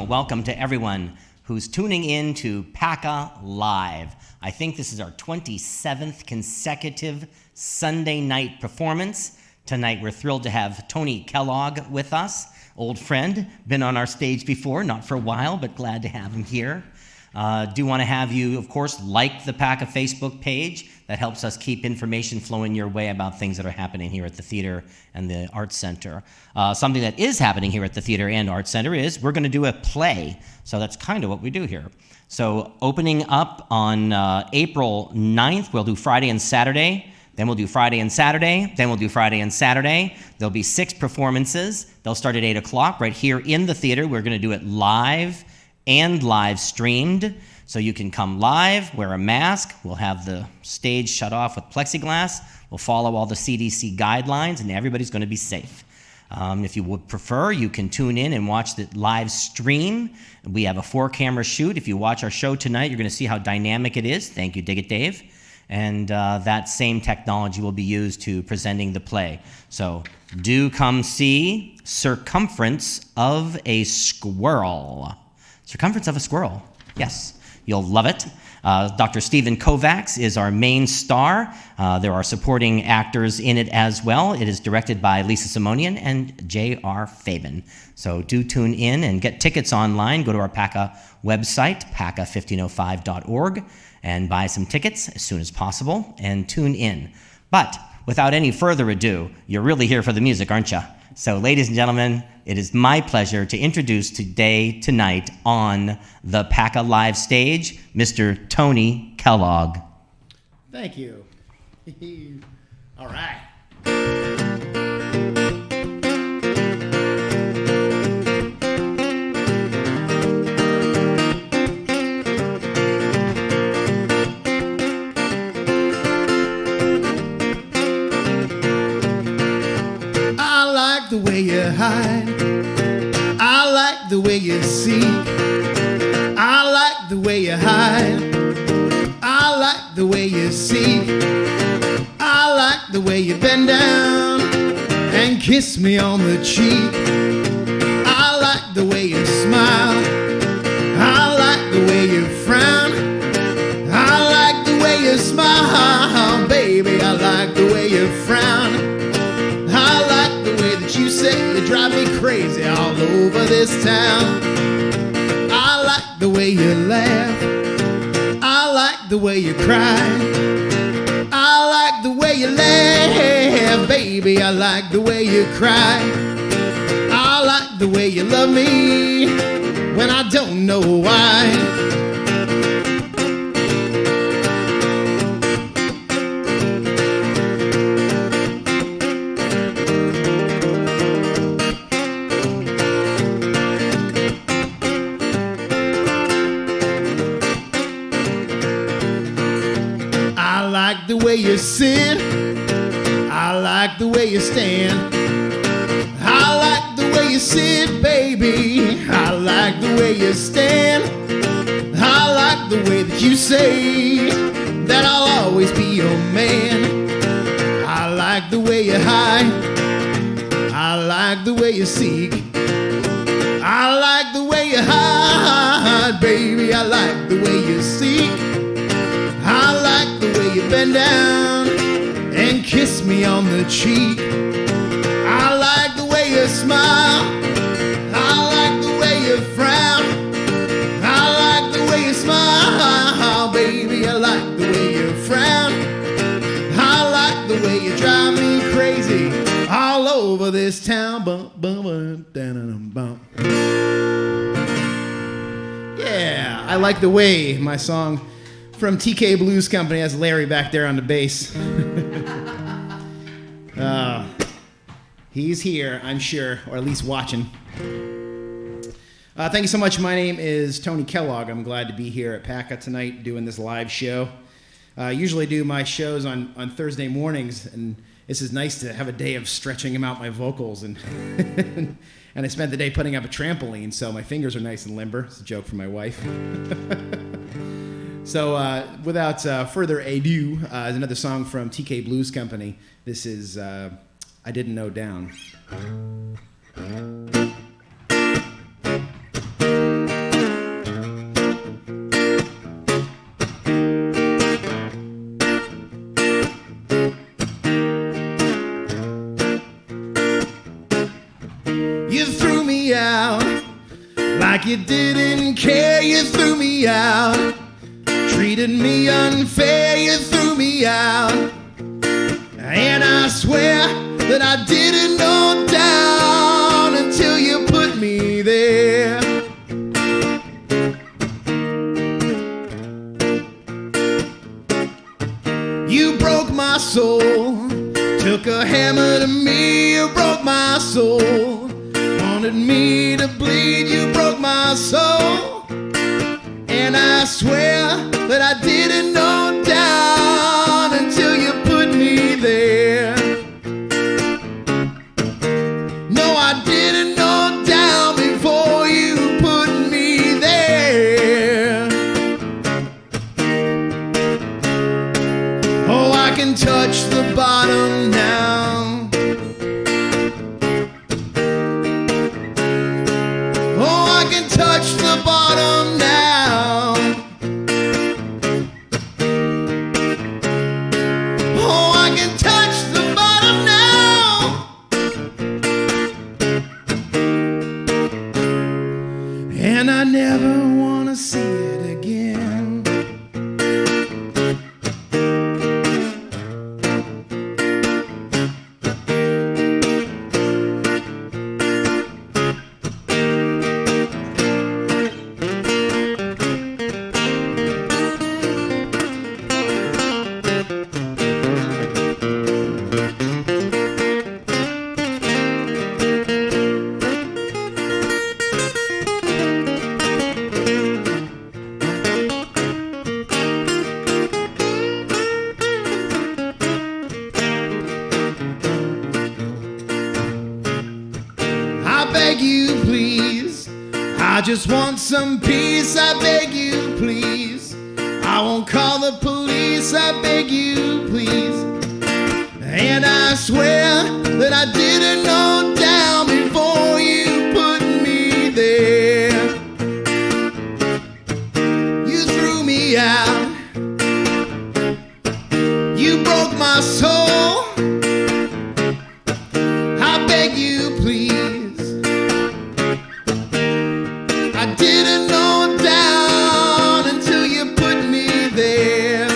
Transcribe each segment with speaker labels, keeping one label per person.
Speaker 1: Welcome to everyone who's tuning in to PACA Live. I think this is our 27th consecutive Sunday night performance. Tonight we're thrilled to have Tony Kellogg with us, old friend, been on our stage before, not for a while, but glad to have him here. Do want to have you, of course, like the PACA Facebook page. That helps us keep information flowing your way about things that are happening here at the theater and the Arts Center. Something that is happening here at the theater and Arts Center is we're going to do a play. So that's kind of what we do here. So opening up on April 9th, we'll do Friday and Saturday. Then we'll do Friday and Saturday. Then we'll do Friday and Saturday. There'll be 6 performances. They'll start at 8 o'clock right here in the theater. We're going to do it live and live streamed. So you can come live, wear a mask. We'll have the stage shut off with plexiglass. We'll follow all the CDC guidelines, and everybody's going to be safe. If you would prefer, you can tune in and watch the live stream. We have a 4-camera shoot. If you watch our show tonight, you're going to see how dynamic it is. Thank you, Dig It Dave. And that same technology will be used to presenting the play. So do come see Circumference of a Squirrel. Circumference of a Squirrel. Yes, you'll love it. Dr. Stephen Kovacs is our main star. There are supporting actors in it as well. It is directed by Lisa Simonian and J.R. Fabian. So do tune in and get tickets online. Go to our PACA website, paca1505.org, and buy some tickets as soon as possible and tune in. But without any further ado, you're really here for the music, aren't you? So, ladies and gentlemen, it is my pleasure to introduce tonight on the PACA Live stage, Mr. Tony Kellogg.
Speaker 2: Thank you. All right. The way you hide, I like the way you seek. I like the way you hide, I like the way you seek. I like the way you bend down and kiss me on the cheek. I like the way you smile, I like the way you frown. I like the way you smile, baby, I like the way you frown. I like the way that you say you drive me crazy all over this town. I like the way you laugh, I like the way you cry. I like the way you laugh, baby, I like the way you cry. I like the way you love me when I don't know why. I like the way you sit, I like the way you stand. I like the way you sit, baby, I like the way you stand. I like the way that you say that I'll always be your man. I like the way you hide, I like the way you seek. I like the way you hide, baby, I like the way you seek. I like the way you bend down and kiss me on the cheek. I like the way you smile. I like the way you frown. I like the way you smile, baby. I like the way you frown. I like the way you drive me crazy all over this town. Bump, bump, bump, bump, bump. Yeah, I like the way, my song from TK Blues Company. Has Larry back there on the bass. He's here, I'm sure, or at least watching. Thank you so much. My name is Tony Kellogg. I'm glad to be here at PACA tonight doing this live show. I usually do my shows on Thursday mornings, and this is nice to have a day of stretching out my vocals. And and I spent the day putting up a trampoline, so my fingers are nice and limber. It's a joke from my wife. So without further ado, is another song from TK Blues Company. This is I Didn't Know Down. You threw me out like you didn't care. You threw me out. Treated me unfair, you threw me out. And I swear that I didn't know down until you put me there. You broke my soul, took a hammer to me, you broke my soul. Wanted me to bleed, you broke my soul. And I swear that I didn't know down until you put me there. No, I didn't know down before you put me there. Oh, I can touch the bottom now. Oh, I can touch the bottom now. Oh, I can touch the bottom now. And I never want to see it again. I just want some peace, I beg you, please. I won't call the police, I beg you, please. And I swear that I didn't know down before you put me there. You threw me out. You broke my soul. I beg you, please. I didn't know down until you put me there.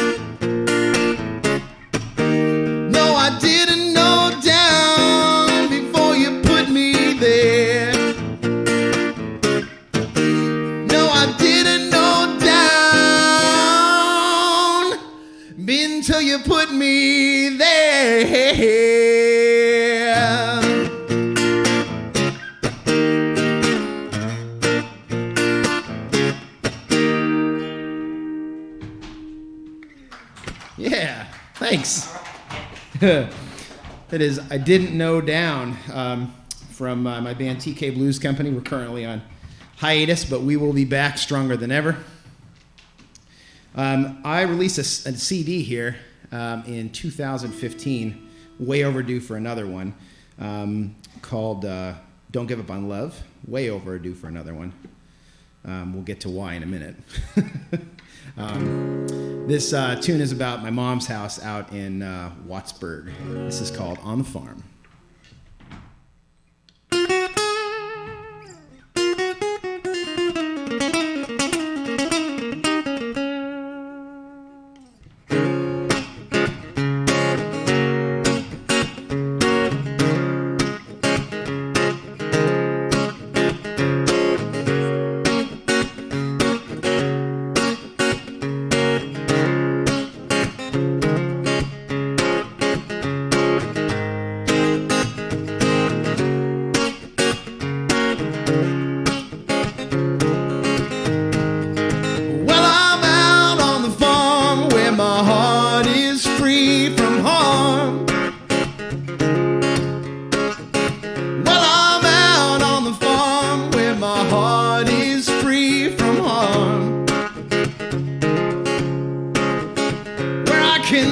Speaker 2: No, I didn't know down before you put me there. No, I didn't know down until you put me there. Yeah, thanks. That is I Didn't Know Down from my band TK Blues Company. We're currently on hiatus, but we will be back stronger than ever. I released a CD here in 2015, way overdue for another one, called Don't Give Up on Love, way overdue for another one. We'll get to why in a minute. This tune is about my mom's house out in Wattsburg. This is called On the Farm.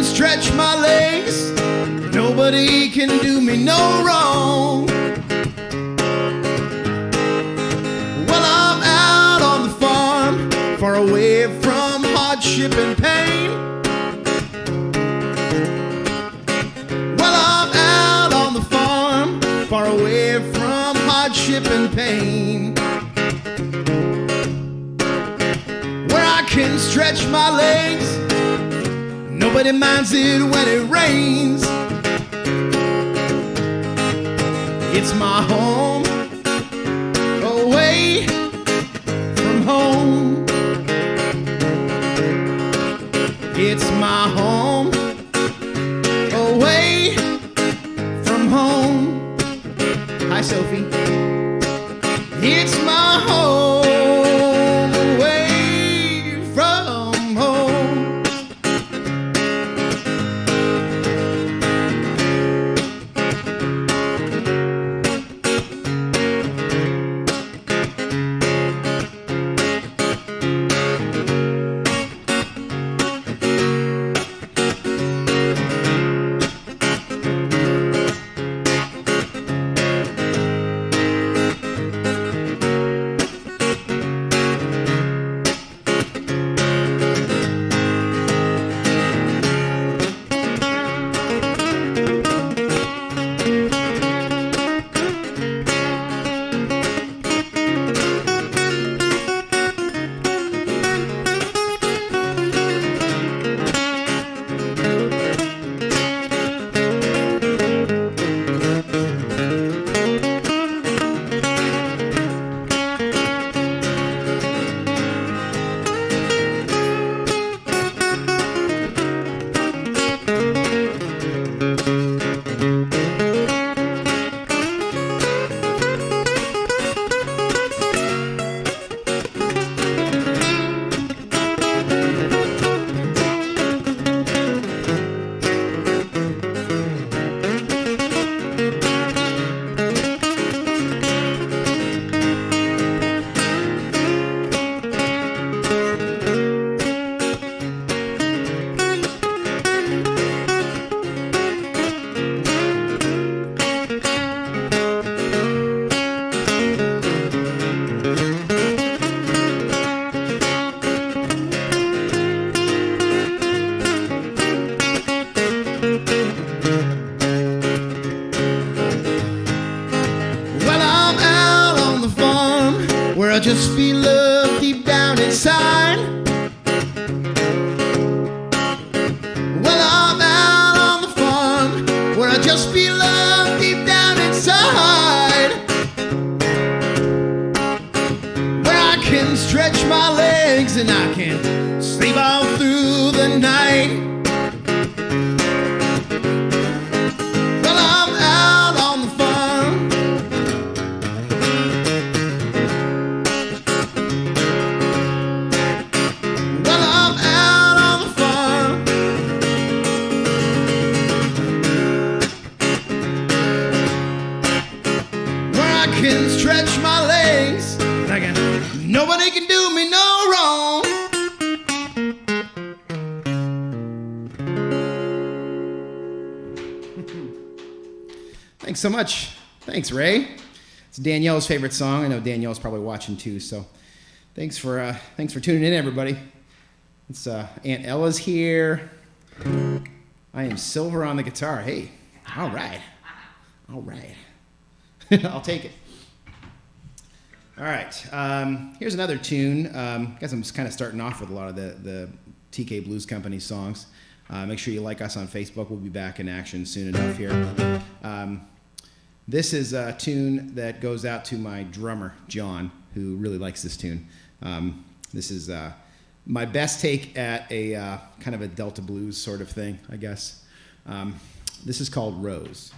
Speaker 2: Stretch my legs, nobody can do me no wrong. Well, I'm out on the farm, far away from hardship and pain. Well, I'm out on the farm, far away from hardship and pain, where I can stretch my legs. Nobody minds it when it rains. It's my home, away from home. It's my home, away from home. Hi, Sophie. It's my home, away from home. I just feel love deep down inside. Well, I'm out on the farm where I just feel love deep down inside, where I can stretch my legs and I can sleep all through the night. Well, I'm out on the farm, well, I'm out on the farm, where I can stretch my legs and I can, nobody can do me no wrong. Thanks so much. Thanks, Ray. It's Danielle's favorite song. I know Danielle's probably watching too, so Thanks for tuning in, everybody. It's Aunt Ella's here. I am Silver on the guitar. Hey, all right. I'll take it. All right. Here's another tune. I guess I'm just kind of starting off with a lot of the TK Blues Company songs. Make sure you like us on Facebook. We'll be back in action soon enough here. This is a tune that goes out to my drummer, John, who really likes this tune. This is my best take at a kind of a Delta blues sort of thing, I guess. This is called Rose.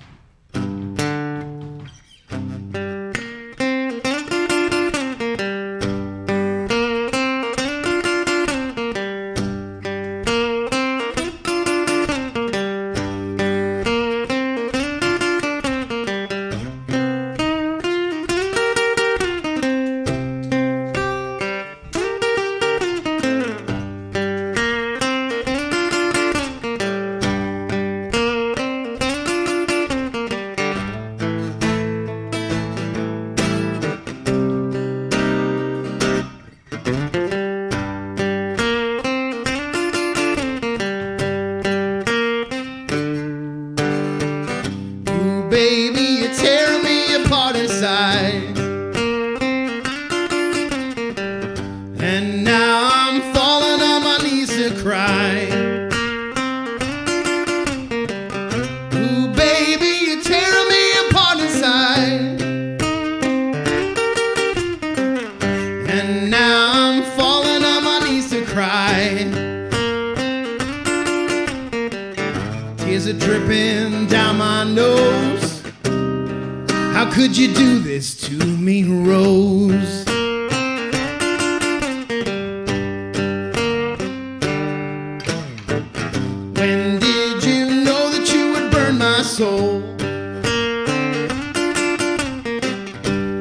Speaker 2: Could you do this to me, Rose? When did you know that you would burn my soul?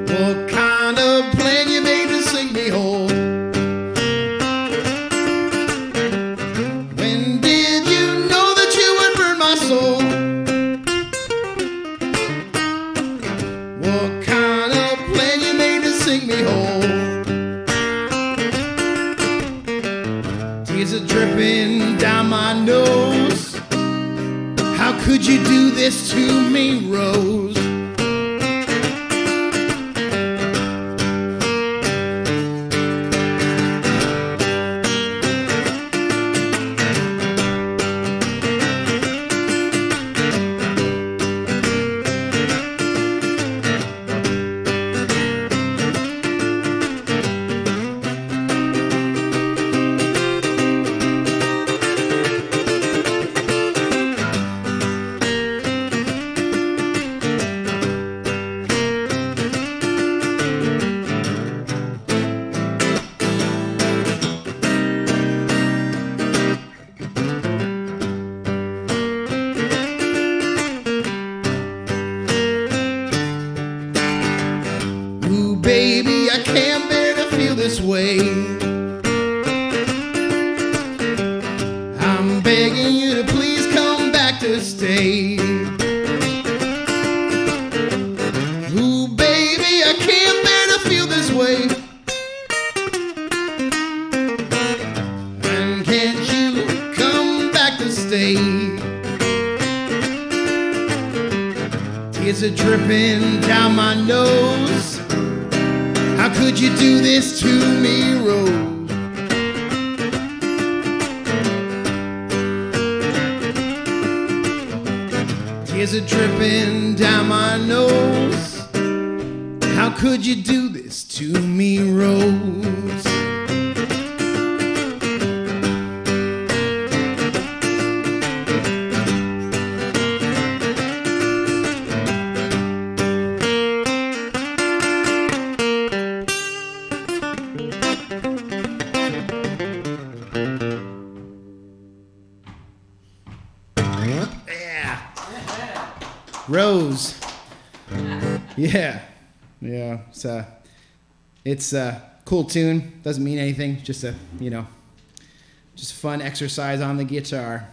Speaker 2: What kind of plan you made to sing me whole? When did you know that you would burn my soul? What kind of plan you made to sing me whole? Tears are dripping down my nose. How could you do this to me, Rose? Baby, I can't bear to feel this way. I'm begging you to please come back to stay. Ooh, baby, I can't bear to feel this way. And can't you come back to stay? Tears are dripping down my nose. How could you do this to me, Rose? Tears are dripping down my nose. How could you do this to me, Rose? Rose. Yeah. It's a cool tune. Doesn't mean anything. Just a, just fun exercise on the guitar.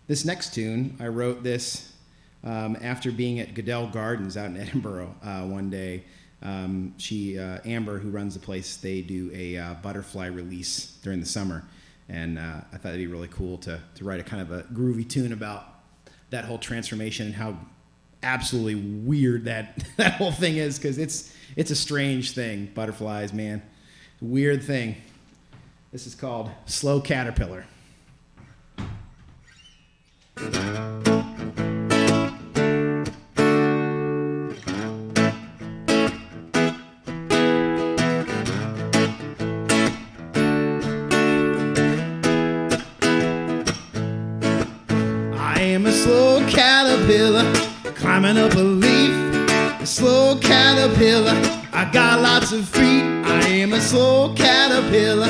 Speaker 2: This next tune, I wrote this after being at Goodell Gardens out in Edinburgh one day. Amber, who runs the place, they do a butterfly release during the summer, and I thought it'd be really cool to write a kind of a groovy tune about that whole transformation and how absolutely weird that whole thing is, because it's a strange thing. Butterflies, man, weird thing. This is called Slow Caterpillar. I am a slow caterpillar climbing up a leaf. A slow caterpillar, I got lots of feet. I am a slow caterpillar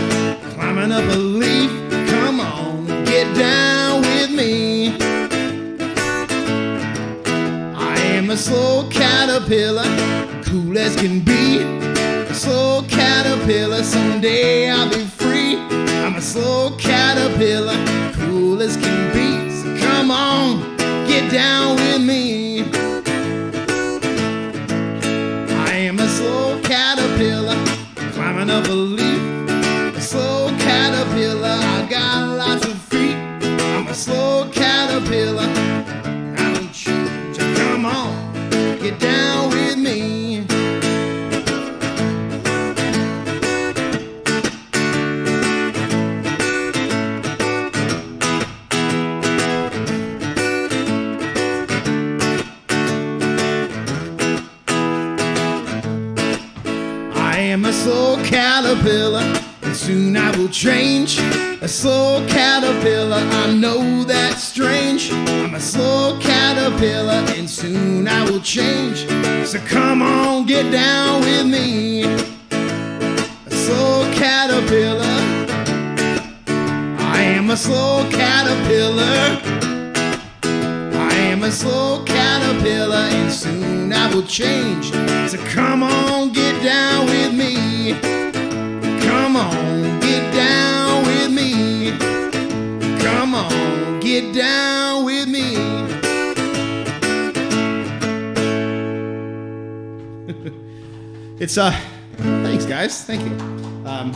Speaker 2: climbing up a leaf. Come on, get down with me. I am a slow caterpillar, cool as can be. A slow caterpillar, someday I'll be free. I'm a slow caterpillar, cool as can be. So come on, get down with me. I am a slow caterpillar climbing up a leaf. A slow caterpillar, I got lots of feet. I'm a slow caterpillar, I don't change. So come on, get down with me. I am a slow caterpillar, and soon I will change. A slow caterpillar, I know that's strange. I'm a slow caterpillar, and soon I will change. So come on, get down with me. A slow caterpillar, I am a slow caterpillar. I am a slow caterpillar, and soon I will change. So come on, get down with me. Come on, get down with me. Come on, get down with me. It's thanks guys, thank you.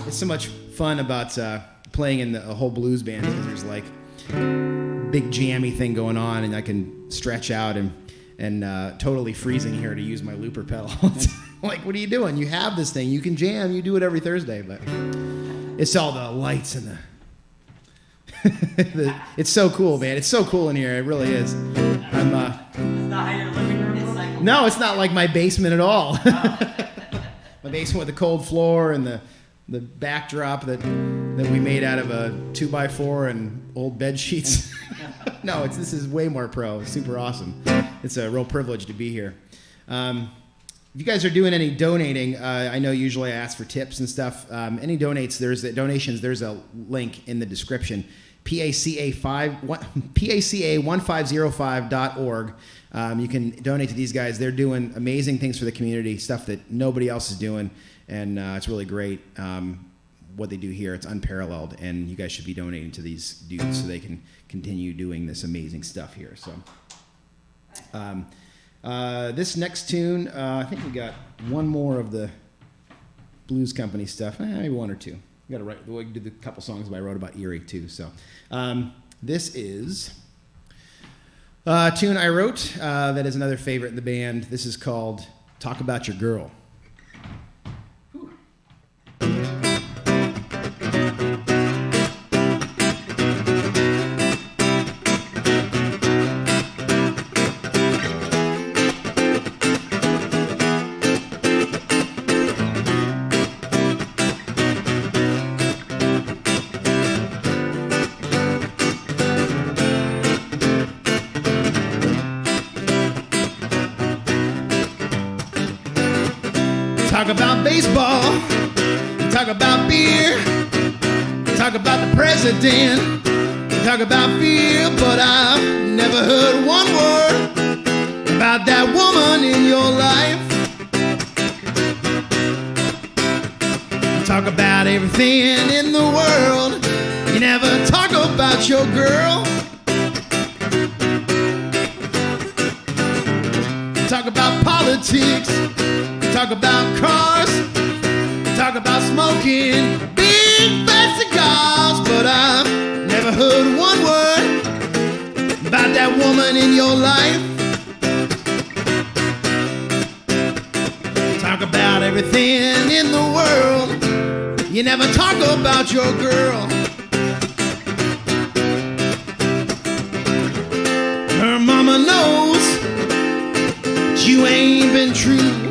Speaker 2: It's so much fun about playing in a whole blues band, because there's like big jammy thing going on, and I can stretch out and totally freezing here to use my looper pedal. Like, what are you doing? You have this thing, you can jam, you do it every Thursday, but it's all the lights and it's so cool, man. It's so cool in here, it really is. I'm
Speaker 1: It's not how your living room looks like.
Speaker 2: no, it's not like my basement at all. My basement with the cold floor and the backdrop that we made out of a 2x4 and old bed sheets. No, this is way more pro. It's super awesome. It's a real privilege to be here. If you guys are doing any donating, I know usually I ask for tips and stuff. Any donations, there's a link in the description. PACA1505.org. You can donate to these guys. They're doing amazing things for the community, stuff that nobody else is doing, and it's really great. What they do here, it's unparalleled, and you guys should be donating to these dudes so they can continue doing this amazing stuff here. So this next tune, I think we got one more of the Blues Company stuff, maybe one or two. We did a couple songs I wrote about Erie too. So this is a tune I wrote that is another favorite in the band. This is called Talk About Your Girl. Talk about baseball, talk about beer, talk about the president, talk about fear, but I've never heard one word about that woman in your life. Talk about everything in the world, you never talk about your girl. Talk about politics, talk about cars, talk about smoking big fat cigars, but I've never heard one word about that woman in your life. Talk about everything in the world, you never talk about your girl. Her mama knows that you ain't been true.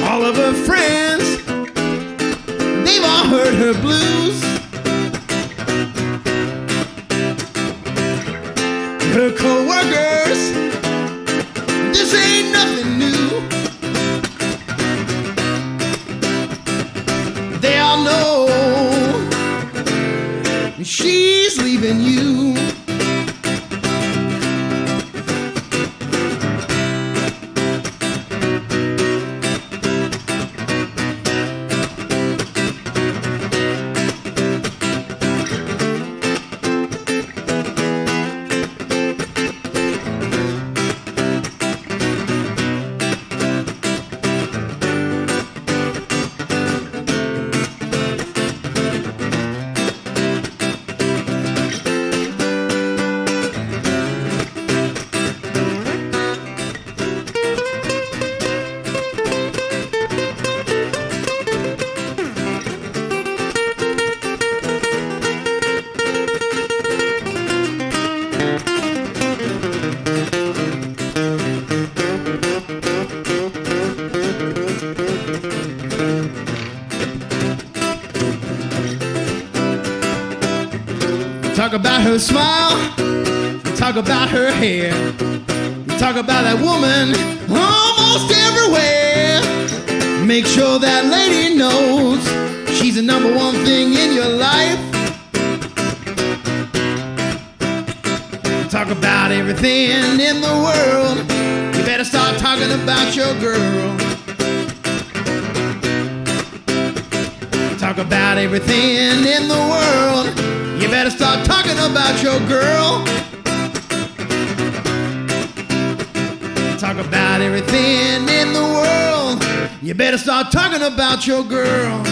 Speaker 2: All of her friends, they've all heard her blues. Her co-workers, this ain't nothing new. They all know she's leaving you. Talk about her smile, talk about her hair, talk about that woman almost everywhere. Make sure that lady knows she's the number one thing in your life. Talk about everything in the world, you better start talking about your girl. Talk about everything in the world, you better start talking about your girl. Talk about everything in the world, you better start talking about your girl.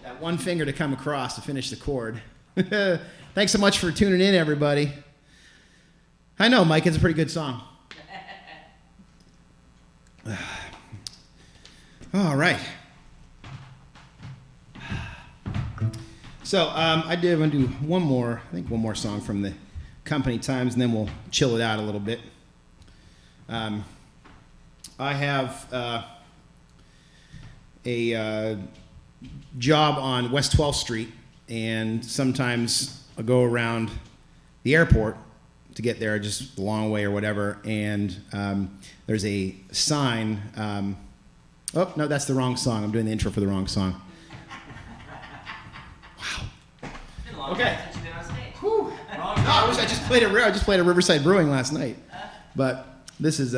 Speaker 2: That one finger to come across to finish the chord. Thanks so much for tuning in, everybody. I know, Mike, it's a pretty good song. All right. So I'm going to do one more song from the Company Times, and then we'll chill it out a little bit. I have a job on West 12th Street, and sometimes I go around the airport to get there, just a long way or whatever, and there's a sign. Oh, no, that's the wrong song. I'm doing the intro for the wrong song. Wow. Okay. Whew. No, I wish I just played at Riverside Brewing last night, but this is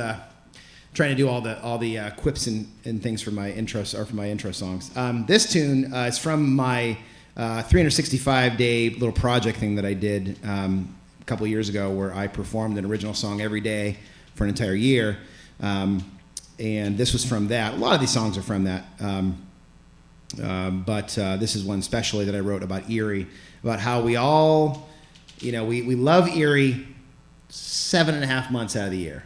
Speaker 2: trying to do all the quips and things for my intro songs. This tune is from my 365-day little project thing that I did a couple years ago, where I performed an original song every day for an entire year. And this was from that. A lot of these songs are from that. But this is one especially that I wrote about Erie, about how we all, we love Erie 7.5 months out of the year.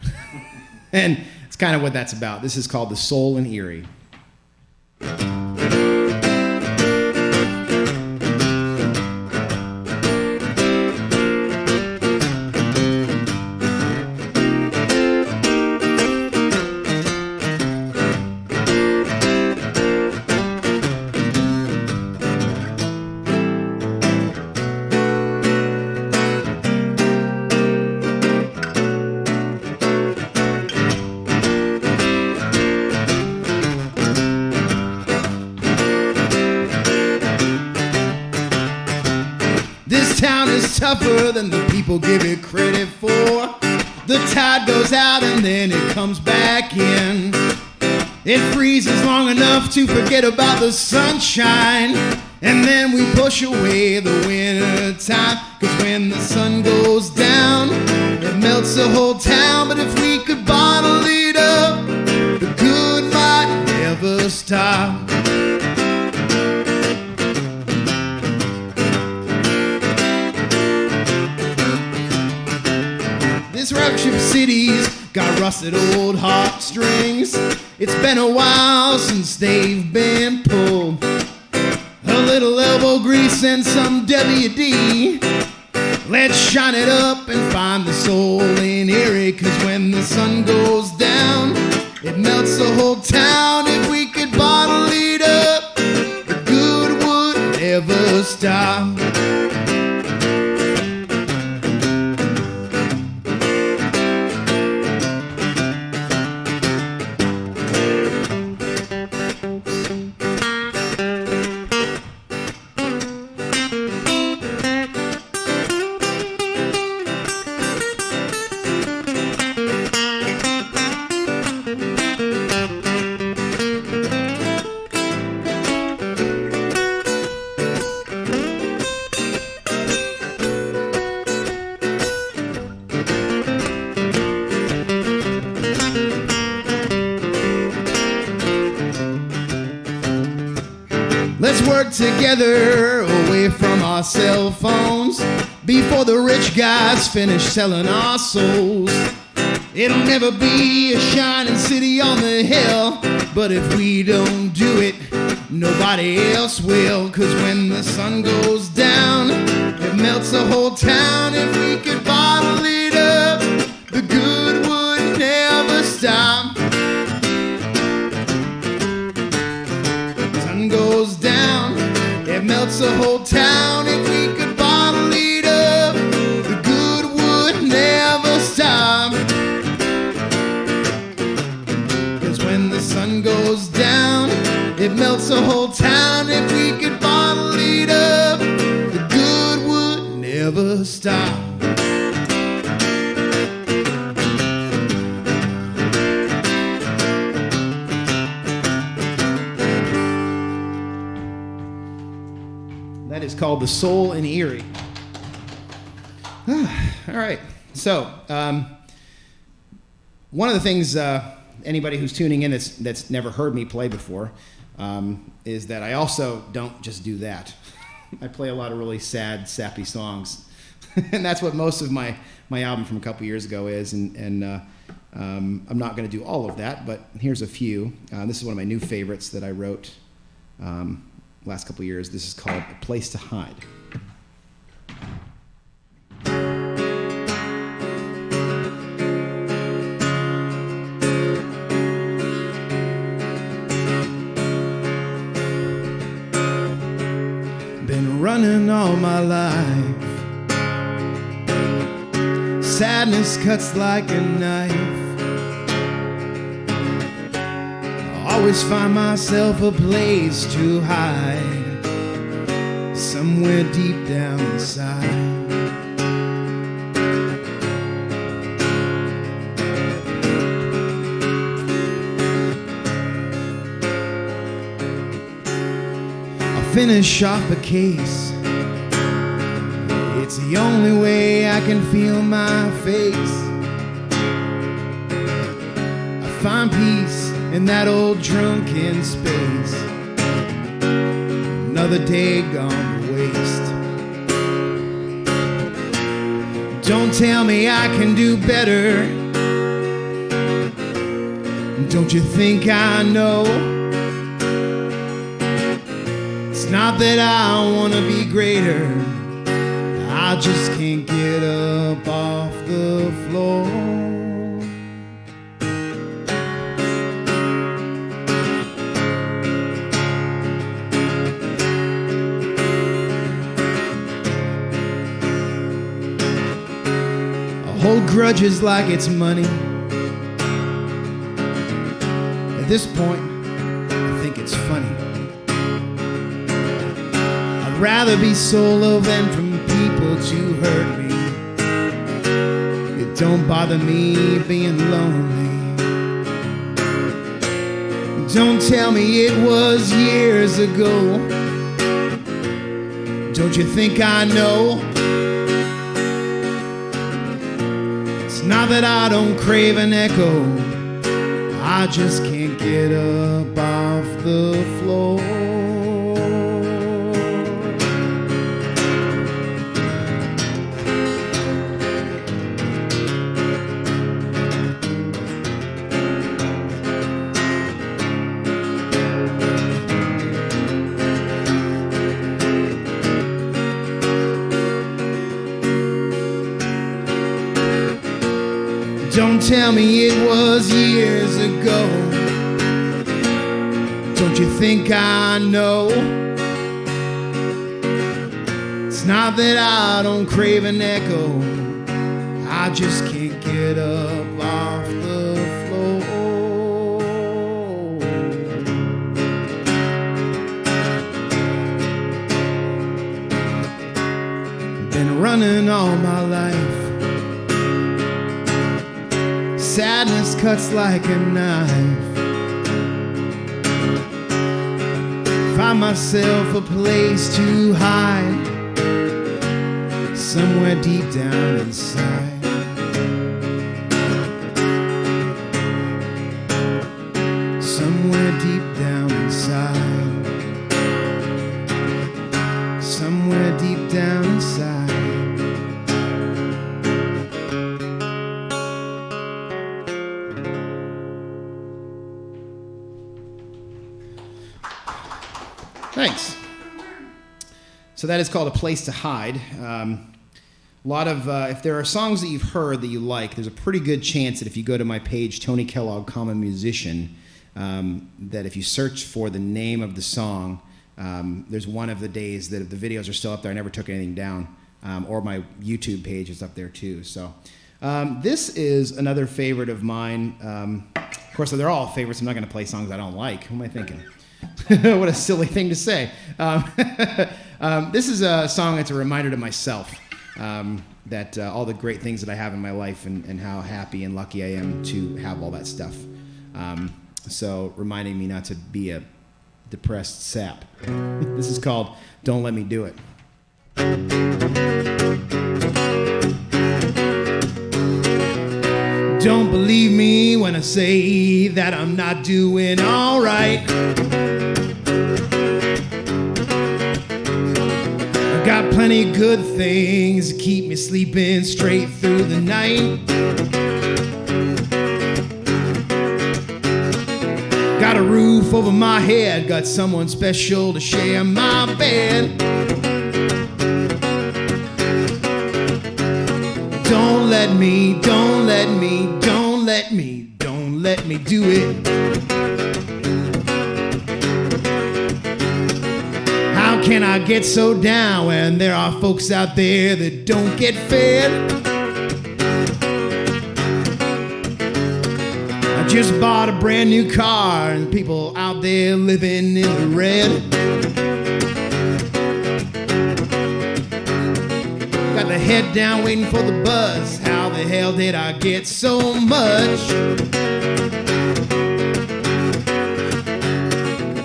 Speaker 2: And it's kind of what that's about. This is called The Soul in Erie. Tougher than the people give it credit for. The tide goes out and then it comes back in. It freezes long enough to forget about the sunshine, And then we push away the winter time, 'cause when the sun goes down, it melts the whole town. But if we could bottle it up, the good might never stop. This road trip city's got rusted old heartstrings. It's been a while since they've been pulled. A little elbow grease and some WD. Let's shine it up and find the soul in Erie, 'cause when the sun goes down, it melts the whole town. If we could bottle it up, the good would never stop. Let's work together away from our cell phones before the rich guys finish selling our souls. It'll never be a shining city on the hill, but if we don't do it, nobody else will. 'Cause when the sun goes down, it melts the whole town. If we could bottle it up, the good would never stop. Sun goes down, it melts the whole town. If we could bottle it up, the good would never stop. 'Cause when the sun goes down, it melts the whole town. If we could bottle it up, the good would never stop. That is called The Soul in Erie. All right. So, one of the things anybody who's tuning in that's never heard me play before is that I also don't just do that. I play a lot of really sad, sappy songs. And that's what most of my album from a couple years ago is. And I'm not going to do all of that, but here's a few. This is one of my new favorites that I wrote last couple of years. This is called A Place to Hide. Been running all my life. Sadness cuts like a knife. Always find myself a place to hide, somewhere deep down inside. I'll finish off a case. It's the only way I can feel my face. I find peace in that old drunken space. Another day gone to waste. Don't tell me I can do better. Don't you think I know? It's not that I want to be greater, I just can't get up off the floor. Hold grudges like it's money. At this point, I think it's funny. I'd rather be solo than from people to hurt me. It don't bother me being lonely. Don't tell me it was years ago. Don't you think I know? It's not that I don't crave an echo, I just can't get up off the floor. Don't tell me it was years ago. Don't you think I know? It's not that I don't crave an echo, I just can't get up off the floor. Been running all my life. Sadness cuts like a knife. Find myself a place to hide, somewhere deep down inside. Somewhere deep down inside. Somewhere deep down inside. Thanks. So that is called A Place to Hide. A lot of, if there are songs that you've heard that you like, there's a pretty good chance that if you go to my page, Tony Kellogg, Common Musician, that if you search for the name of the song, there's one of the days that the videos are still up there. I never took anything down. Or my YouTube page is up there too. So this is another favorite of mine. Of course, they're all favorites. I'm not going to play songs I don't like. Who am I thinking? What a silly thing to say. This is a song that's a reminder to myself that all the great things that I have in my life and how happy and lucky I am to have all that stuff. So reminding me not to be a depressed sap. This is called Don't Let Me Do It. Don't believe me when I say that I'm not doing all right. I've got plenty of good things to keep me sleeping straight through the night. Got a roof over my head, got someone special to share my bed. Don't let me, don't let me, don't let me, don't let me do it. How can I get so down when there are folks out there that don't get fed? I just bought a brand new car and people out there living in the red. Got the head down waiting for the buzz. How the hell did I get so much?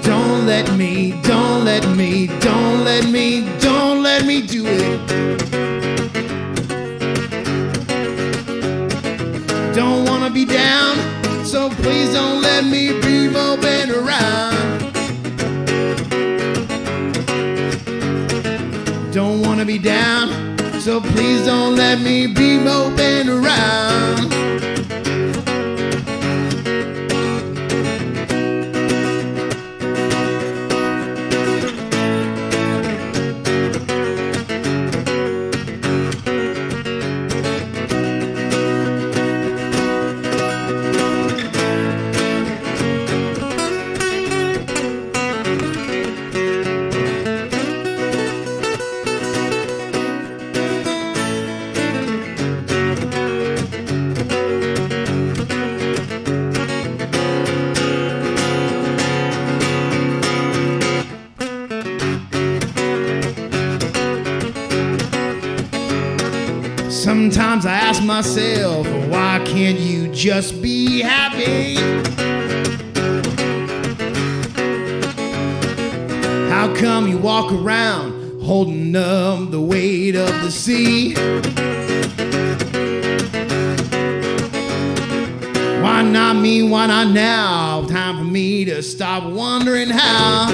Speaker 2: Don't let me, don't let me, don't let me, don't let me do it. Don't wanna be down, so please don't let me be moping around. Don't wanna be down, so please don't let me be moping around. Sometimes I ask myself, why can't you just be happy? How come you walk around holding up the weight of the sea. Why not me, why not now? Time for me to stop wondering how.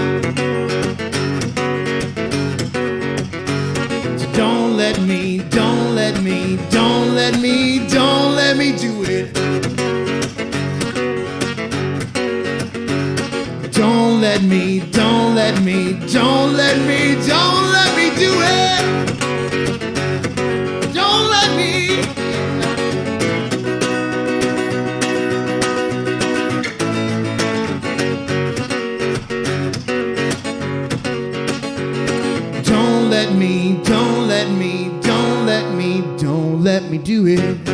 Speaker 2: So don't let me do it. Don't let me do it. Don't let me. Don't let me do it.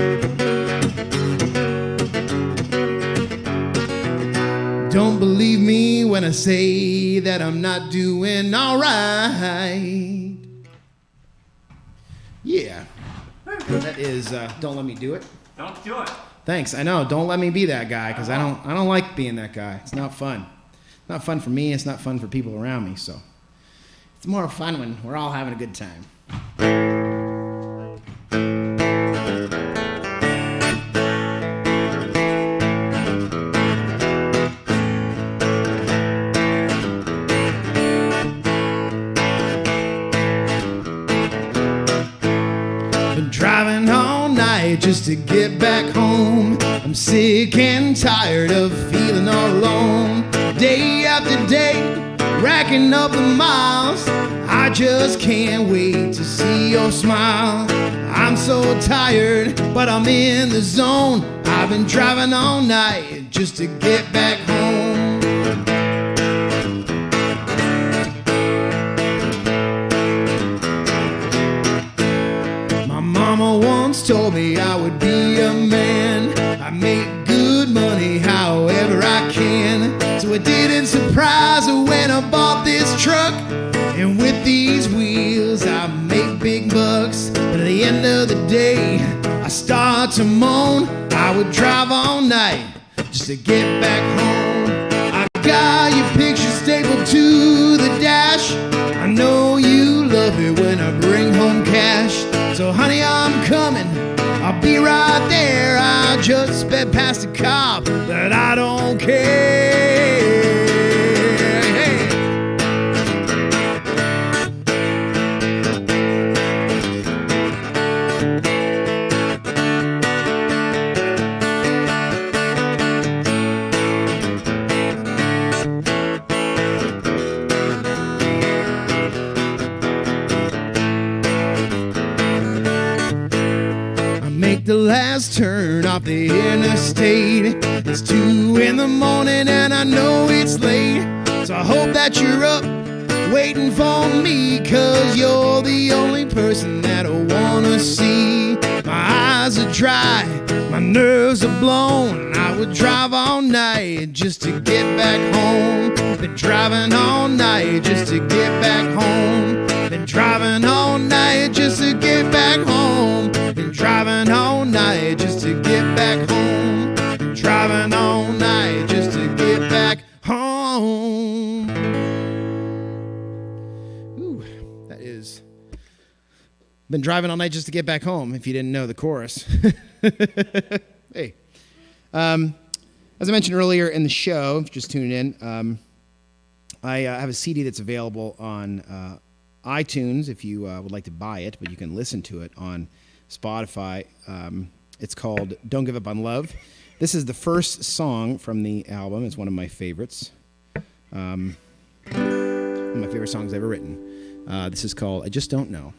Speaker 2: Don't believe me when I say that I'm not doing all right. Yeah. That is Don't Let Me Do It.
Speaker 3: Don't do it.
Speaker 2: Thanks. I know. Don't let me be that guy, because I don't like being that guy. It's not fun. It's not fun for me. It's not fun for people around me. So it's more fun when we're all having a good time. Driving all night just to get back home. I'm sick and tired of feeling all alone. Day after day, racking up the miles. I just can't wait to see your smile. I'm so tired, but I'm in the zone. I've been driving all night just to get back home. Mama once told me I would be a man. I make good money however I can. So it didn't surprise her when I bought this truck. And with these wheels I make big bucks. But at the end of the day I start to moan. I would drive all night just to get back home. I got your picture stapled to the dash. I know you love it when I bring home cash. So honey, I'm coming, I'll be right there. I just sped past a cop, but I don't care. Hey. Make the last turn off the interstate. It's 2 in the morning and I know it's late. So I hope that you're up waiting for me, 'cause you're the only person that I wanna see. My eyes are dry, my nerves are blown. I would drive all night just to get back home. Been driving all night just to get back home. Been driving all night just to get back home. Been driving all night just to get back home. Been driving all night just to get back home. Ooh, that is. Been driving all night just to get back home, if you didn't know the chorus. Hey. As I mentioned earlier in the show, if you're just tuning in, I have a CD that's available on iTunes if you would like to buy it, but you can listen to it on Spotify. It's called Don't Give Up on Love. This is the first song from the album. It's one of my favorites. One of my favorite songs I've ever written. This is called I Just Don't Know.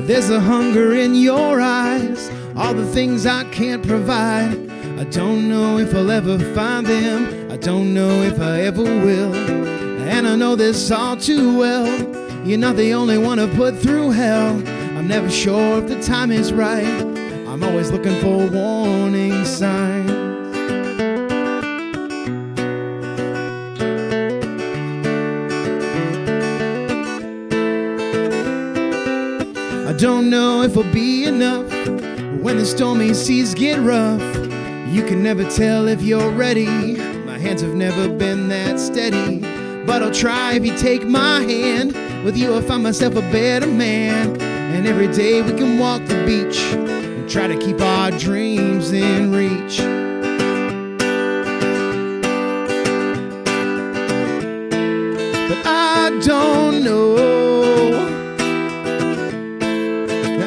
Speaker 2: There's a hunger in your eyes, all the things I can't provide. I don't know if I'll ever find them, I don't know if I ever will. And I know this all too well, you're not the only one I've put through hell. I'm never sure if the time is right, I'm always looking for warning signs. don't know if it'll be enough. When the stormy seas get rough, you can never tell if you're ready. My hands have never been that steady, but I'll try if you take my hand. With you I'll find myself a better man, and every day we can walk the beach and try to keep our dreams in reach. But I don't know,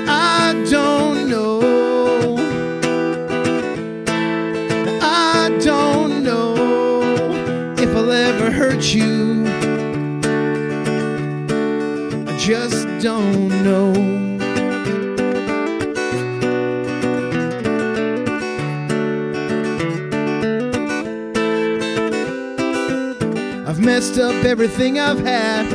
Speaker 2: I don't know, I don't know if I'll ever hurt you. I just don't know. I've messed up everything I've had.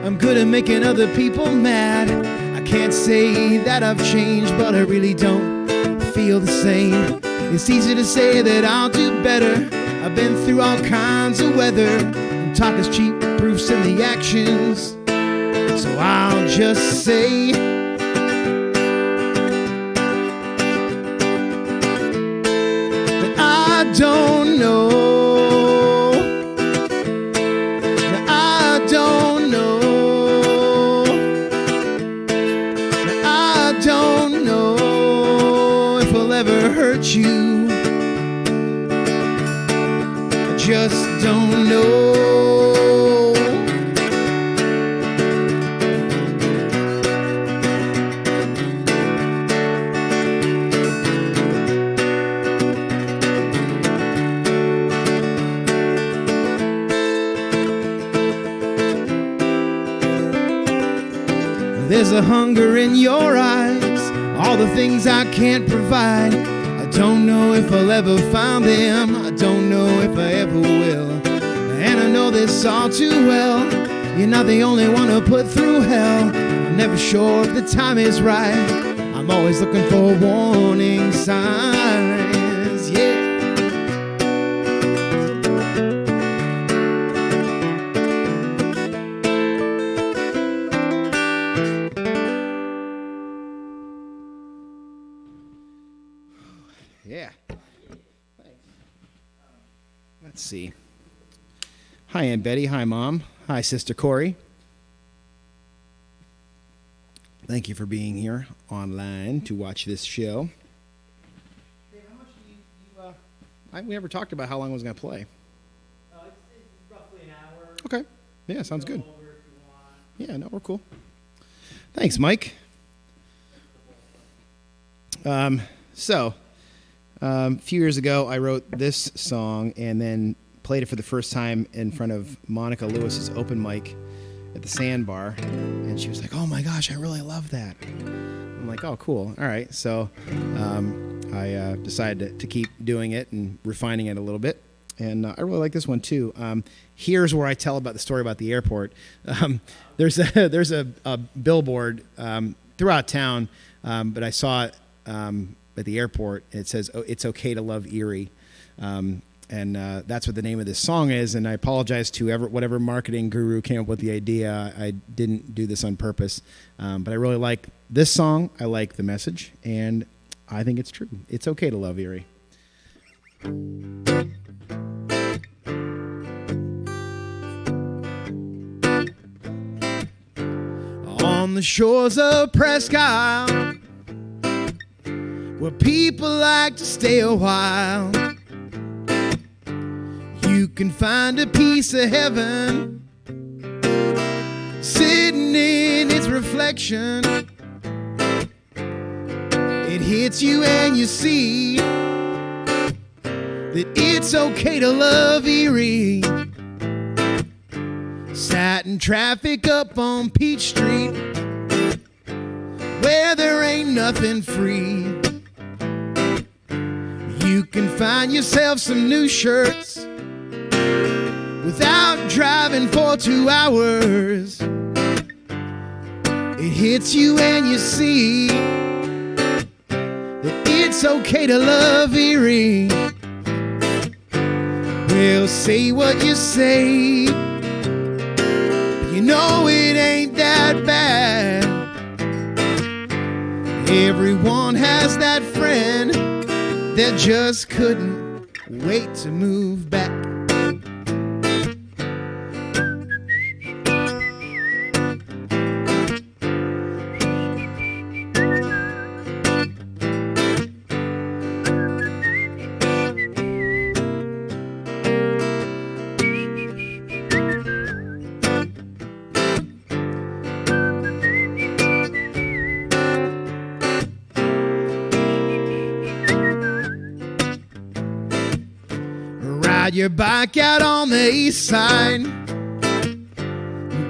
Speaker 2: I'm good at making other people mad. I can't say that I've changed, but I really don't feel the same. It's easy to say that I'll do better. I've been through all kinds of weather. Talk is cheap, proofs in the actions. So I'll just say that I don't know. Hurt you. I just don't know. There's a hunger in your eyes, all the things I can't provide. I don't know if I'll ever find them. I don't know if I ever will. And I know this all too well. You're not the only one to put through hell. I'm never sure if the time is right. I'm always looking for warning signs. Yeah. Yeah. Thanks. Let's see. Hi, Aunt Betty. Hi, Mom. Hi, Sister Corey. Thank you for being here online to watch this show. Dave, how much do you we never talked about how long I was going to play.
Speaker 3: It's roughly an hour.
Speaker 2: Okay. Yeah, sounds good.
Speaker 3: Over if you want.
Speaker 2: Yeah, no, we're cool. Thanks, Mike. A few years ago, I wrote this song and then played it for the first time in front of Monica Lewis's open mic at the Sandbar, and she was like, "Oh my gosh, I really love that." I'm like, "Oh, cool. All right." So I decided to keep doing it and refining it a little bit, and I really like this one too. Here's where I tell about the story about the airport. There's a billboard throughout town, but I saw it at the airport. It says, "Oh, it's okay to love Erie." And that's what the name of this song is. And I apologize to whatever marketing guru came up with the idea. I didn't do this on purpose. But I really like this song. I like the message. And I think it's true. It's okay to love Erie. On the shores of Presque Isle, where people like to stay a while, you can find a piece of heaven sitting in its reflection. It hits you and you see that it's okay to love Erie. Sat in traffic up on Peach Street, where there ain't nothing free. You can find yourself some new shirts without driving for 2 hours. It hits you and you see that it's okay to love Erie. Well, say what you say, but you know it ain't that bad. Everyone has that friend that just couldn't wait to move back. Ride your bike out on the east side,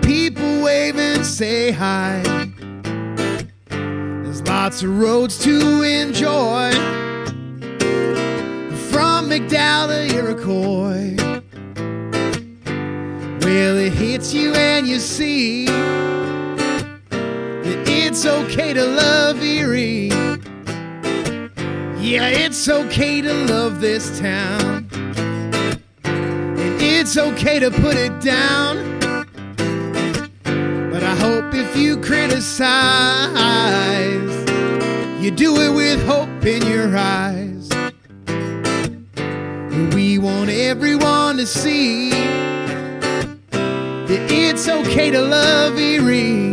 Speaker 2: people wave and say hi. There's lots of roads to enjoy, from McDowell to Iroquois. Well, it hits you and you see that it's okay to love Erie. Yeah, it's okay to love this town. It's okay to put it down, but I hope if you criticize, you do it with hope in your eyes. We want everyone to see that it's okay to love Erie.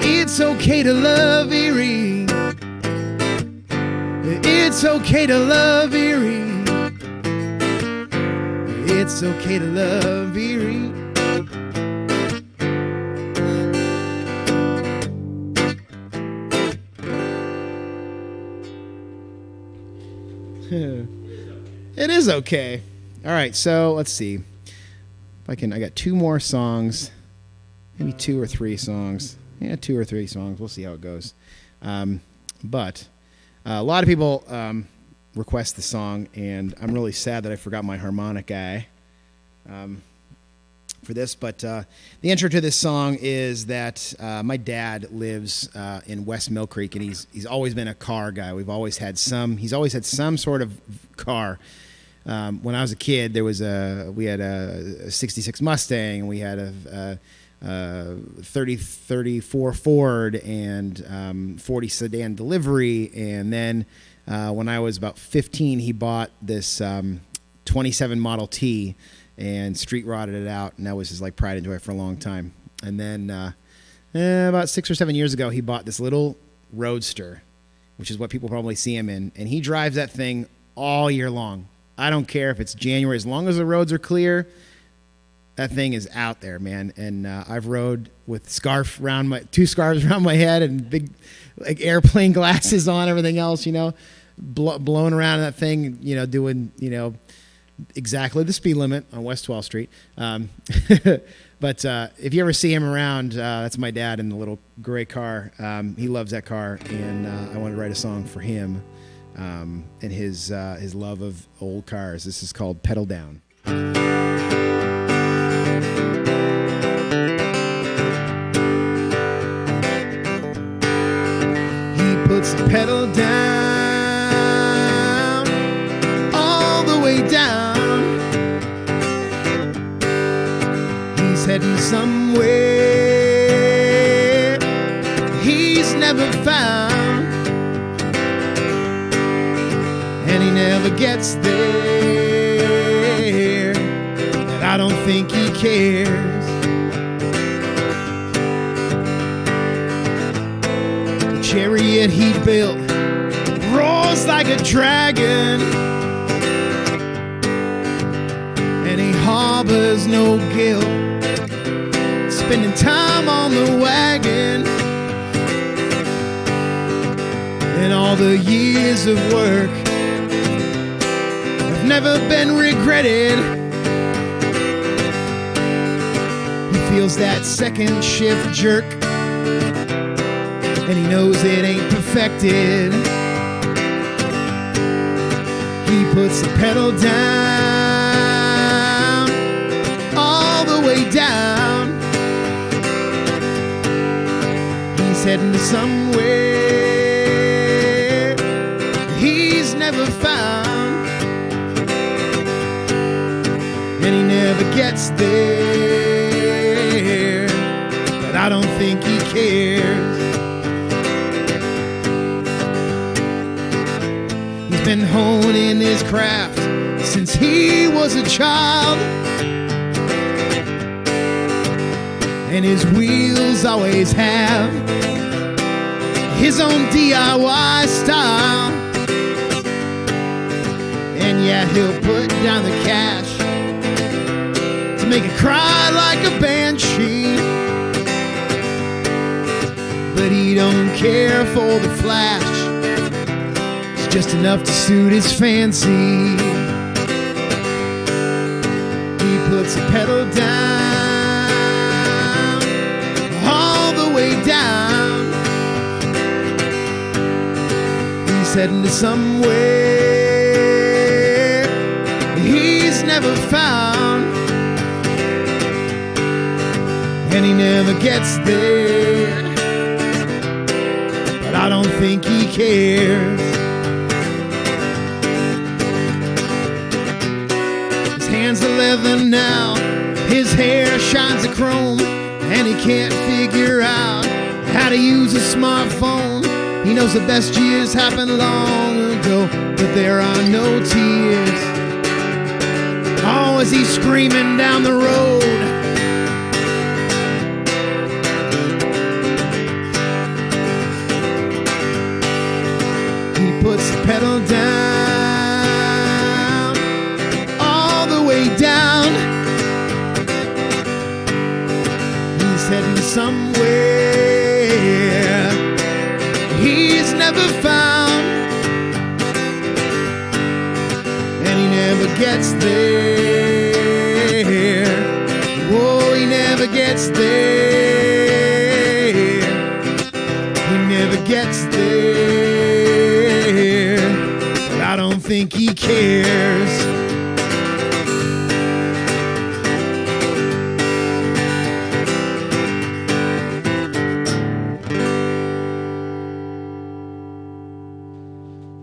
Speaker 2: It's okay to love Erie. It's okay to love Erie. It's okay to love Erie. It is okay. All right, so let's see. If I got two more songs, maybe 2 or 3 songs. Yeah, 2 or 3 songs. We'll see how it goes. But a lot of people request the song, and I'm really sad that I forgot my harmonic guy for this. But the intro to this song is that my dad lives in West Mill Creek, and he's always been a car guy. He's always had some sort of car. When I was a kid, we had a 66 Mustang, and we had a 34 Ford and 40 sedan delivery. And then when I was about 15, he bought this 27 Model T and street rotted it out, and that was his like pride and joy for a long time. And then about 6 or 7 years ago, he bought this little Roadster, which is what people probably see him in, and he drives that thing all year long. I don't care if it's January, as long as the roads are clear, that thing is out there, man. And I've rode with two scarves around my head and big like airplane glasses on, everything else, blown around in that thing, doing, exactly the speed limit on West 12th Street. But if you ever see him around, that's my dad in the little gray car. He loves that car, and I wanted to write a song for him and his love of old cars. This is called Pedal Down. He puts the pedal down, all the way down. He's heading somewhere he's never found, and he never gets there, and I don't think he cares. The chariot he built roars like a dragon, and he harbors no guilt, spending time on the wagon, and all the years of work have never been regretted. He feels that second shift jerk, and he knows it ain't perfected. He puts the pedal down, all the way down. He's heading to somewhere he's never found, and he never gets there, but I don't think he cares. been honing his craft since he was a child. And his wheels always have his own DIY style. And yeah, he'll put down the cash to make it cry like a banshee. But he don't care for the flash, it's just enough to suit his fancy. He puts the pedal down, all the way down. He's heading to somewhere he's never found, and he never gets there, but I don't think he cares. His hands are leather now, his hair shines a chrome, and he can't figure out how to use a smartphone. He knows the best years happened long ago, but there are no tears. Oh, as he's screaming down the road, he puts the pedal down, all the way down. He's heading somewhere he's never found, and he never gets there. Oh, he never gets there. He never gets there, but I don't think he cares.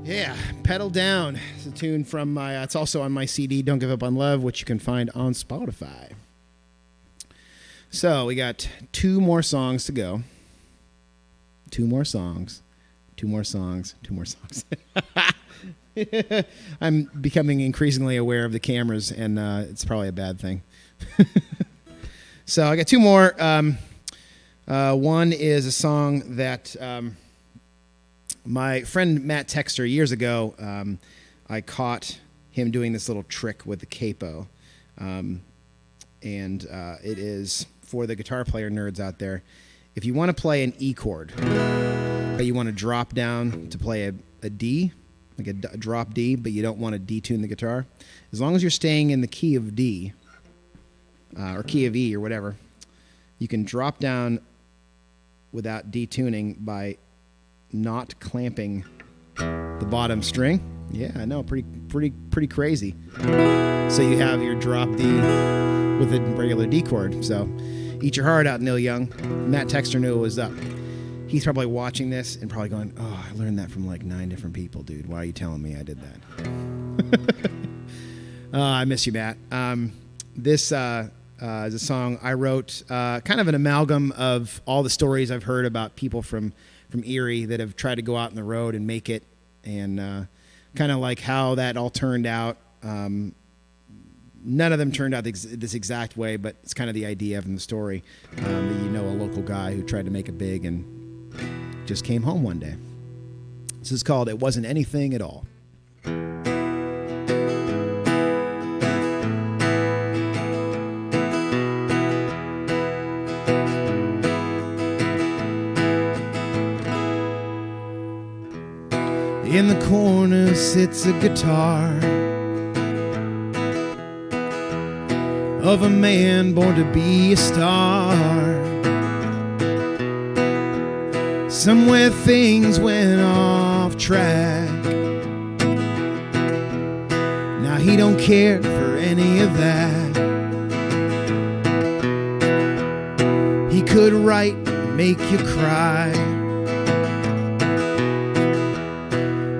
Speaker 2: Yeah, Pedal Down. It's a tune from my, it's also on my CD, Don't Give Up on Love, which you can find on Spotify. So we got two more songs to go. Two more songs. I'm becoming increasingly aware of the cameras, and it's probably a bad thing. So I got two more. One is a song that my friend Matt Texter, years ago, I caught him doing this little trick with the capo. And it is, for the guitar player nerds out there, if you want to play an E chord, but you want to drop down to play a D, like a drop D, but you don't want to detune the guitar, as long as you're staying in the key of D, or key of E or whatever, you can drop down without detuning by not clamping the bottom string. Yeah, I know, pretty crazy. So you have your drop D with a regular D chord. So eat your heart out, Neil Young. Matt Texter knew it was up. He's probably watching this and probably going, "Oh, I learned that from like 9 different people, dude. Why are you telling me I did that?" I miss you, Matt. This is a song I wrote, kind of an amalgam of all the stories I've heard about people from Erie that have tried to go out on the road and make it, and kind of like how that all turned out. None of them turned out this exact way, but it's kind of the idea of the story, that you know a local guy who tried to make it big and just came home one day. This is called It Wasn't Anything at All. In the corner sits a guitar of a man born to be a star. Somewhere things went off track. Now he don't care for any of that. He could write, make you cry,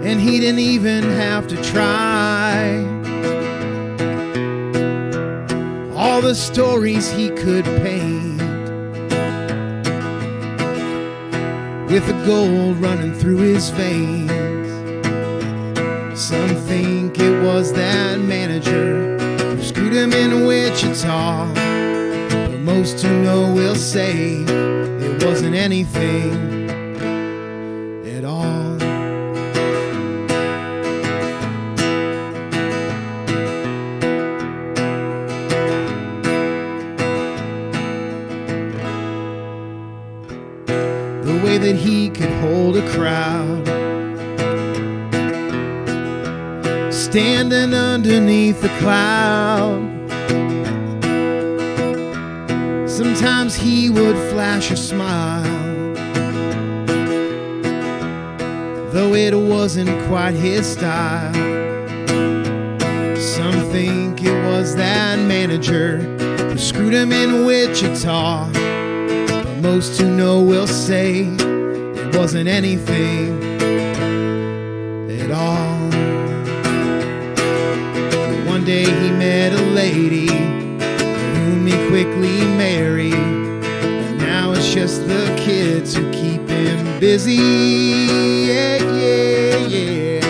Speaker 2: and he didn't even have to try. All the stories he could paint, with the gold running through his veins. Some think it was that manager who screwed him in Wichita, but most who know will say it wasn't anything at all. The way that he could hold a crowd, standing underneath the cloud. Sometimes he would flash a smile, though it wasn't quite his style. Some think it was that manager who screwed him in Wichita, but most who know will say it wasn't anything at all. One day he met a lady whom he quickly married, and now it's just the kids who keep him busy. Yeah, yeah, yeah.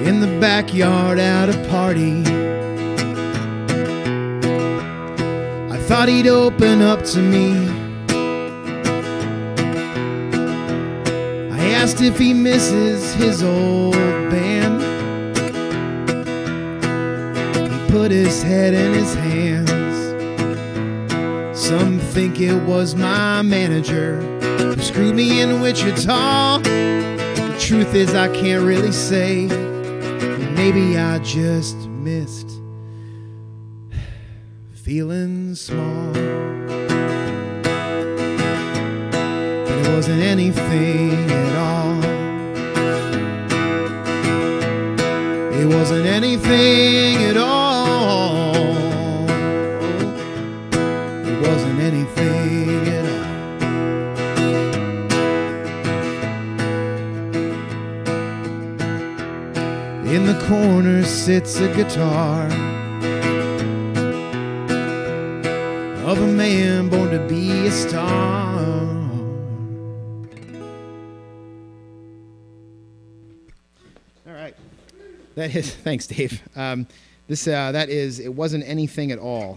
Speaker 2: In the backyard at a party, thought he'd open up to me. I asked if he misses his old band. He put his head in his hands. Some think it was my manager who screwed me in Wichita. The truth is I can't really say. Maybe I just missed feeling small. But it wasn't anything at all. It wasn't anything at all. It wasn't anything at all. In the corner sits a guitar of a man born to be a star. All right. That is, thanks, Dave. That is, it wasn't anything at all.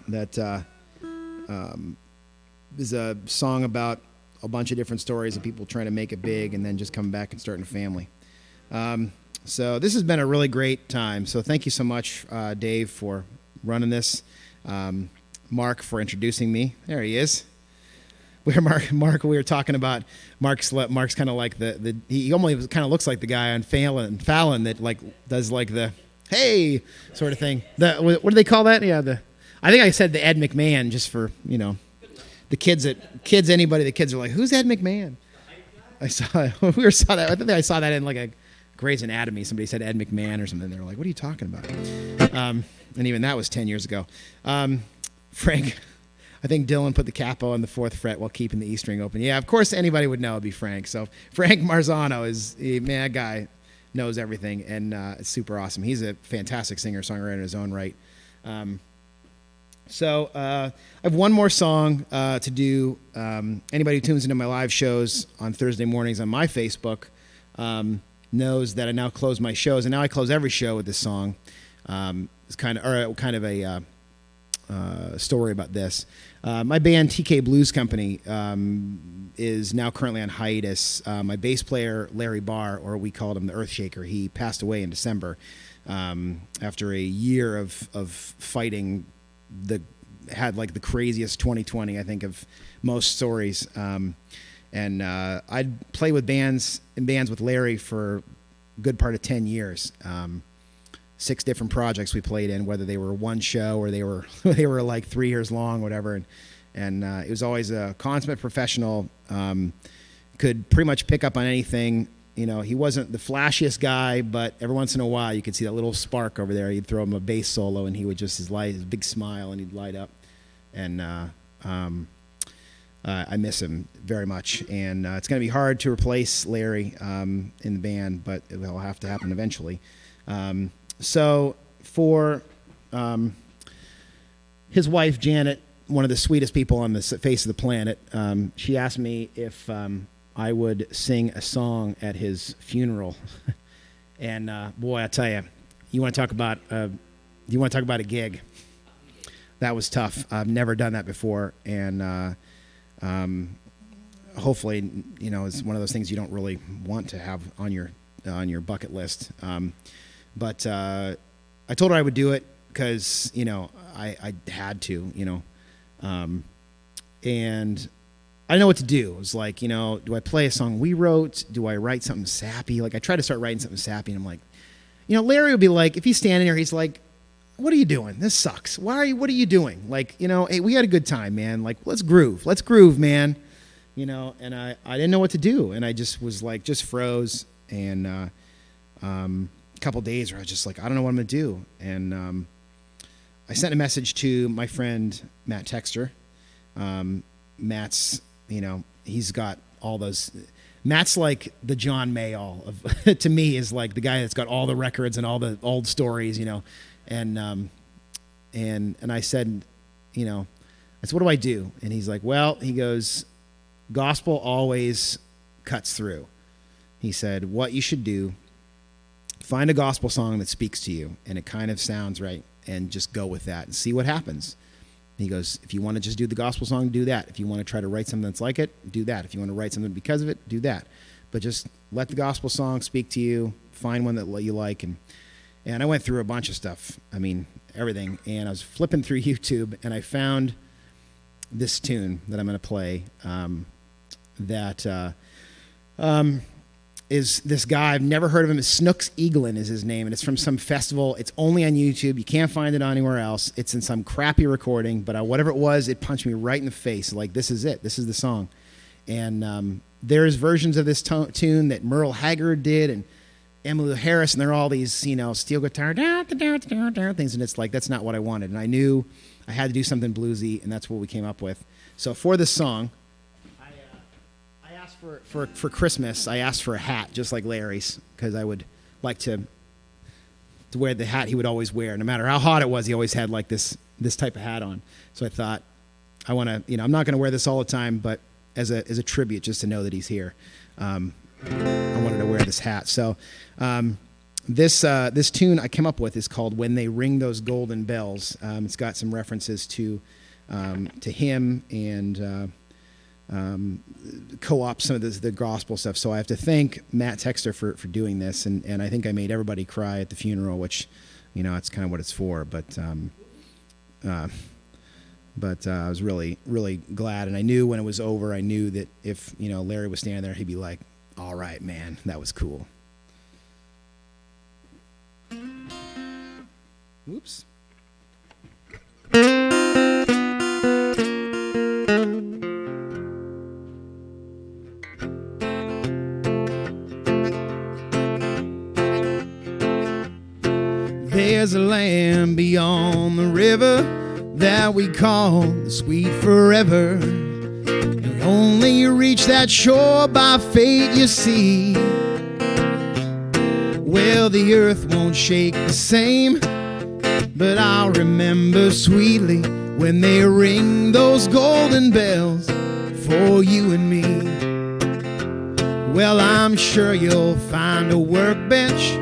Speaker 2: That is a song about a bunch of different stories of people trying to make it big and then just coming back and starting a family. So this has been a really great time. So thank you so much, Dave, for running this. Mark for introducing me. There he is. Where Mark, we were talking about Mark's kind of like he almost kind of looks like the guy on Fallon that like does like the hey sort of thing. What do they call that? Yeah, I think I said the Ed McMahon just for the kids anybody the kids are like, who's Ed McMahon? I saw that. I think I saw that in like a Grey's Anatomy. Somebody said Ed McMahon or something. They were like, what are you talking about? And even that was 10 years ago. Frank, I think Dylan put the capo on the 4th fret while keeping the E string open. Yeah, of course anybody would know it'd be Frank. So Frank Marzano that guy knows everything, and it's super awesome. He's a fantastic singer-songwriter in his own right. So I have one more song to do. Anybody who tunes into my live shows on Thursday mornings on my Facebook knows that I now close my shows, and now I close every show with this song. It's kind of a story about this. My band TK Blues Company is now currently on hiatus. My bass player Larry Barr, or we called him the Earthshaker, he passed away in December after a year of fighting. Had like the craziest 2020 I think of most stories. And I'd play with bands with Larry for a good part of 10 years. 6 different projects we played in, whether they were one show or they were like 3 years long, whatever. And it was always a consummate professional. Could pretty much pick up on anything. He wasn't the flashiest guy, but every once in a while you could see that little spark over there. You'd throw him a bass solo, and he would just his big smile, and he'd light up. And I miss him very much. And it's going to be hard to replace Larry in the band, but it will have to happen eventually. So for his wife, Janet, one of the sweetest people on the face of the planet, she asked me if I would sing a song at his funeral. And boy, I tell you, you want to talk about a gig. That was tough. I've never done that before, and hopefully, it's one of those things you don't really want to have on your bucket list. But I told her I would do it because I had to, and I didn't know what to do. It was like, do I play a song we wrote? Do I write something sappy? Like I tried to start writing something sappy, and I'm like, Larry would be like, if he's standing there, he's like, what are you doing? This sucks. What are you doing? Like, hey, we had a good time, man. Like, let's groove, man. And I didn't know what to do. And I just was like, just froze. And a couple days where I was just like, I don't know what I'm going to do. And I sent a message to my friend, Matt Texter. Matt's, he's got all those. Matt's like the John Mayall of, to me, is like the guy that's got all the records and all the old stories, And I said, what do I do? And he's like, well, he goes, gospel always cuts through. He said, what you should do, find a gospel song that speaks to you and it kind of sounds right, and just go with that and see what happens. He goes, if you want to just do the gospel song, do that. If you want to try to write something that's like it, do that. If you want to write something because of it, do that. But just let the gospel song speak to you. Find one that you like. And I went through a bunch of stuff. I mean, everything. And I was flipping through YouTube, and I found this tune that I'm going to play that is this guy. I've never heard of him. Snooks Eaglin is his name, and it's from some festival. It's only on YouTube. You can't find it anywhere else. It's in some crappy recording, but whatever it was, it punched me right in the face. Like, this is it. This is the song. And there's versions of this tune that Merle Haggard did, and Emmylou Harris, and they're all these, steel guitar things, and it's like, that's not what I wanted. And I knew I had to do something bluesy, and that's what we came up with. So for this song, I asked for Christmas, I asked for a hat just like Larry's, because I would like to wear the hat he would always wear. No matter how hot it was, he always had like this type of hat on. So I thought, I want to, I'm not going to wear this all the time, but as a tribute, just to know that he's here. I wanted to wear this hat. So this tune I came up with is called "When They Ring Those Golden Bells." It's got some references to him and co-op some of the gospel stuff. So I have to thank Matt Texter for doing this, and I think I made everybody cry at the funeral, which that's kind of what it's for. But I was really, really glad, and I knew when it was over, I knew that if Larry was standing there, he'd be like, all right, man, that was cool. Whoops. There's a land beyond the river that we call the sweet forever. And only you reach that shore by fate, you see. Well, the earth won't shake the same, but I'll remember sweetly when they ring those golden bells for you and me. Well, I'm sure you'll find a workbench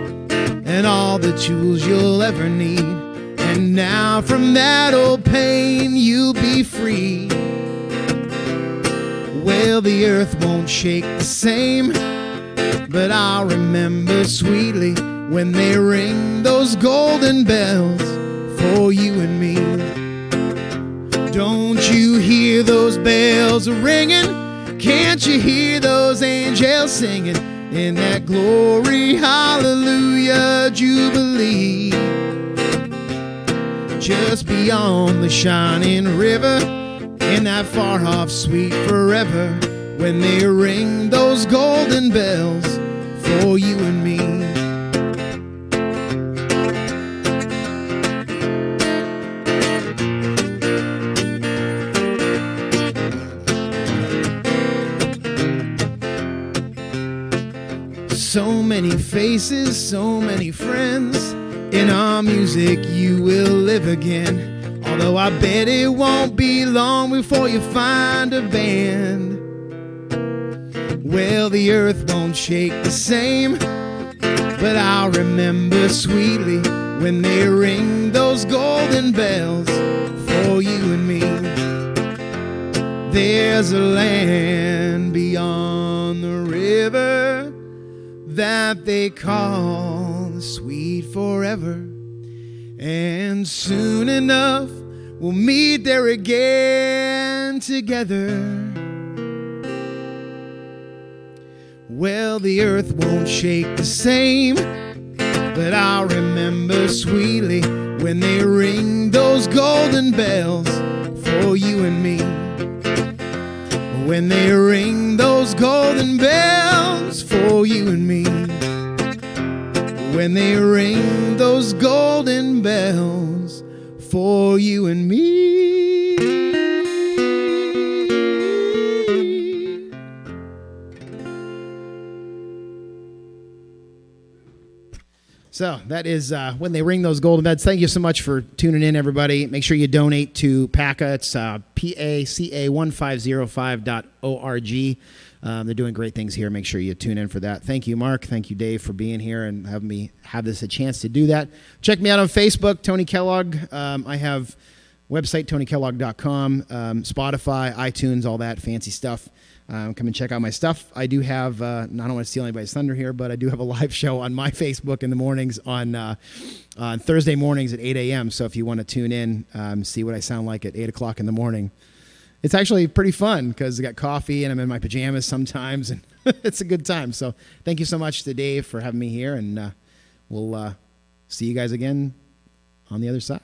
Speaker 2: and all the tools you'll ever need. And now from that old pain you'll be free. Well, the earth won't shake the same, but I'll remember sweetly when they ring those golden bells for you and me. Don't you hear those bells ringing? Can't you hear those angels singing in that glory, hallelujah, jubilee? Just beyond the shining river, in that far off sweet forever, when they ring those golden bells for you and me. So many faces, so many friends, In our music you will live again, although I bet it won't be long before you find a band. Well, the earth won't shake the same, but I'll remember sweetly when they ring those golden bells for you and me. There's a land beyond the river that they call the sweet forever, and soon enough we'll meet there again together. Well, the earth won't shake the same, but I'll remember sweetly when they ring those golden bells for you and me. When they ring those golden bells for you and me. When they ring those golden bells for you and me. So that is When They Ring Those Golden Bells. Thank you so much for tuning in, everybody. Make sure you donate to PACA. It's PACA1505.org. They're doing great things here. Make sure you tune in for that. Thank you, Mark. Thank you, Dave, for being here and having me have this a chance to do that. Check me out on Facebook, Tony Kellogg. I have website, TonyKellogg.com, Spotify, iTunes, all that fancy stuff. Come and check out my stuff. I do have, I don't want to steal anybody's thunder here, but I do have a live show on my Facebook in the mornings on Thursday mornings at 8 a.m. So if you want to tune in, see what I sound like at 8 o'clock in the morning. It's actually pretty fun because I got coffee and I'm in my pajamas sometimes, and it's a good time. So thank you so much to Dave for having me here, and we'll see you guys again on the other side.